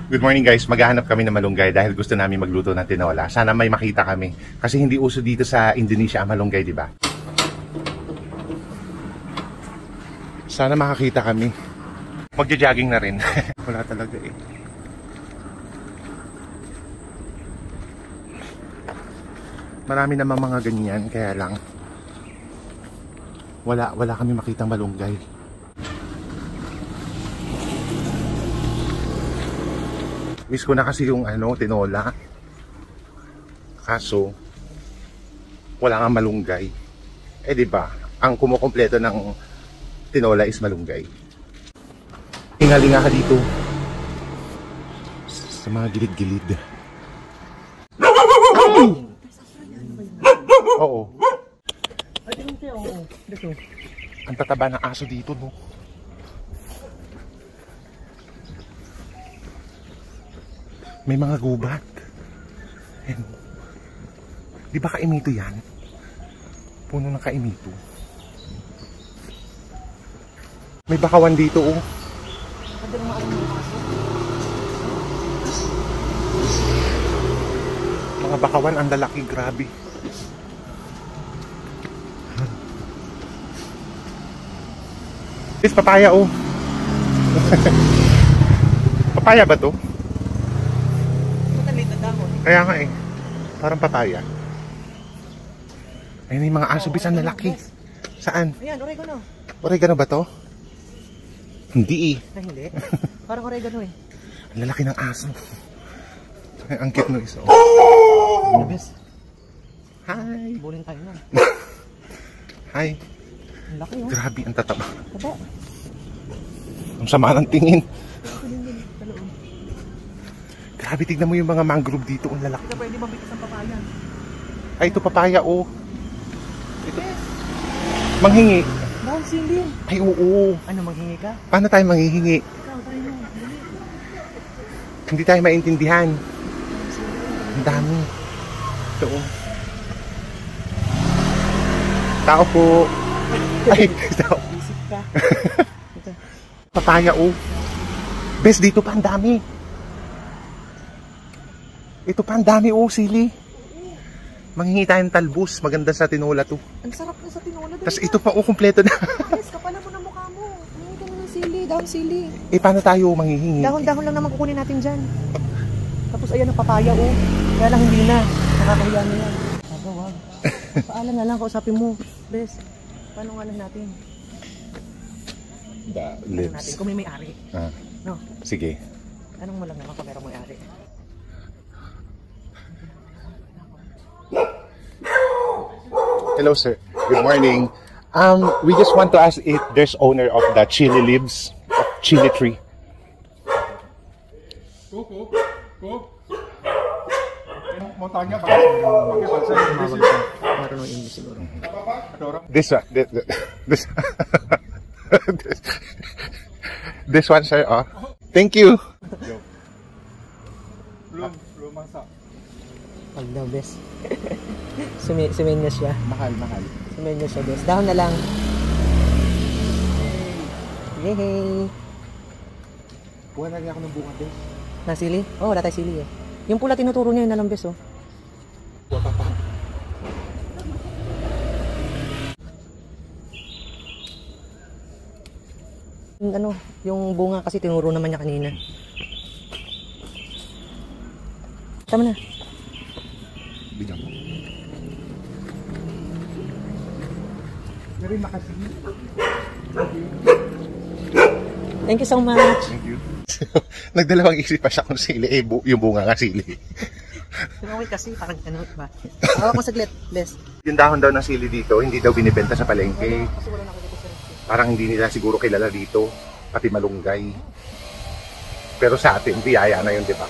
Good morning guys, maghahanap kami ng malunggay dahil gusto namin magluto ng tinola. Sana may makita kami kasi hindi uso dito sa Indonesia ang malunggay, di ba? Sana makakita kami. Magja-jogging na rin. Wala talaga eh. Marami naman mga ganyan, kaya lang wala kami makitang malunggay. Miss ko na kasi yung tinola. Kaso wala nga malunggay. Eh di ba? Ang kumukumpleto ng tinola is malunggay. Tingalinga ka dito. Sa mga gilid-gilid. Oo. Ang tataba ng aso dito, no? May mga gubat. And, di ba kaimito yan? Puno ng kaimito. May bakawan dito, oh. Mga bakawan, ang lalaki, grabe. This papaya, oh. Papaya ba to? Kaya nga eh. Parang papaya. Ayun yung mga aso, bisan na laki. Saan? Ayan, oregano. Oregano ba to? Hindi eh. Ay, hindi. Parang oregano eh. Ang lalaki ng aso. Ay, ang cute no isa. Oh! Bes. Hi. Bulin tayo na. Hi. Ang laki oh. Grabe, ang tataba. Taba. Ang sama ng tingin. Grabe, tignan mo yung mga mangrove dito. Ang lalaki. Hindi pwede mabigas ang papaya. Ay, ito papaya, oh. Ito. Manghingi. Dahon sili. Ay, oo. Ano, maghingi ka? Paano tayo manghihingi? Ikaw, tayo mo. Hindi tayo maintindihan. Ang dami. Ito, oh. Tao po. Ay, tao. Isip ka. Ito. Papaya, oh. Bes, dito pa ang dami. Ito pa ang dami, oh, sili. Manghingi tayong talbos. Maganda sa tinola to. Ang sarap na sa tinola. Tapos ito pa, oh, kumpleto na. Yes, kapalan mo na mukha mo. Manghingi ka na ng sili. Dahon sili. Eh, paano tayo manghihingi? Dahon-dahon lang naman kukunin natin dyan. Tapos ayan ang papaya oh. Kaya lang hindi na. Nakakahiya na yan. Wag. Paalam na lang, kausapin mo. Bes, paano nga lang natin? The Paano lips. natin? Kung may may-ari. Ah, No? sige. Anong mo lang naman kung merong may-ari? Hello, sir. Good morning. We just want to ask if there's owner of the chili leaves, of chili tree. Go. Montanya ba? Okay, pansin. Marunong English siguro. This one, this one, sir. Oh, thank you. Lumasa. Hello, Bes. Sumenyos siya. Mahal. Sumenyos siya, Bes. Dahon na lang. Yehey. Kuha na rin ako ng bunga, Bes. Nasili? Oh, wala tayo sili eh. Yung pula tinuturo niya yun na lang, Bes, oh. Kuha pa. Yung bunga kasi tinuro naman niya kanina. Tama na. Bigyan mo. Meron nakasili. Thank you so much. Thank you. Nagdalawang isip pa siya kung sili. Eh, yung bunga nga sili. Tumawid kasi, parang ano ba? Hawak mo saglit, Bes. Yung dahon daw ng sili dito, hindi daw binibenta sa palengke. Kasi wala nakikita sa restaurant. Parang hindi nila siguro kilala dito. Pati malunggay. Pero sa atin, biyaya na yun, di ba?